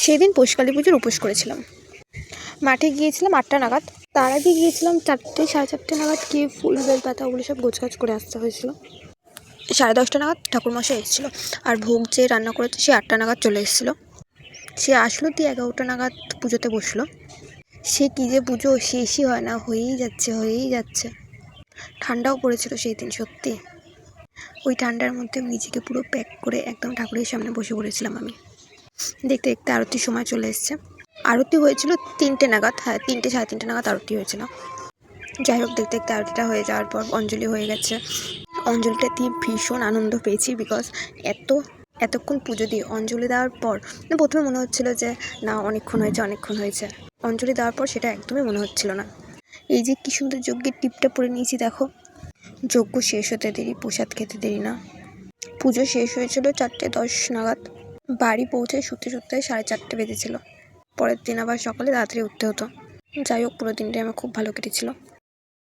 সেদিন পৌষকালী পুজোর উপোস করেছিলাম। মাঠে গিয়েছিলাম 8টা নাগাদ। তার আগে গিয়েছিলাম 4টে সাড়ে 4টে নাগাদ, গিয়ে ফুল বেলপাতা ওগুলো সব গোছগাছ করে আসতে হয়েছিল। 10:30 নাগাদ ঠাকুরমশাই এসেছিলো, আর ভোগ যে রান্না করেছে সে 8টা নাগাদ চলে এসেছিলো। সে আসলো দিয়ে 11টা নাগাদ পুজোতে বসলো। সে কী যে পুজো, শেষই হয় না, হয়েই যাচ্ছে। ঠান্ডাও পড়েছিল সেই দিন সত্যি। ওই ঠান্ডার মধ্যে নিজেকে পুরো প্যাক করে একদম ঠাকুরের সামনে বসে পড়েছিলাম আমি। দেখতে দেখতে আরতির সময় চলে এসছে। আরতি হয়েছিল 3টে নাগাদ, 3টে সাড়ে 3টে নাগাদ আরতি হয়েছিল। যাই হোক, দেখতে দেখতে আরতিটা হয়ে যাওয়ার পর অঞ্জলি হয়ে গেছে। অঞ্জলিটা দিয়ে ভীষণ আনন্দ পেয়েছি, বিকজ এতক্ষণ পুজো দিয়ে অঞ্জলি দেওয়ার পর প্রথমে মনে হচ্ছিল যে না অনেকক্ষণ হয়েছে। অঞ্জলি দেওয়ার পর সেটা একদমই মনে হচ্ছিল না। এই যে কি সুন্দর যজ্ঞের টিপটা পরে নিয়েছি দেখো। যজ্ঞ শেষ হতে দেরি, প্রসাদ খেতে দেরি না। পুজো শেষ হয়েছিল 4:10 নাগাদ। বাড়ি পৌঁছে শুতে 4:30 বেজেছিল। পরের দিন আবার সকালে তাড়াতাড়ি উঠতে হতো। যাই হোক, পুরো দিনটাই আমার খুব ভালো কেটেছিল।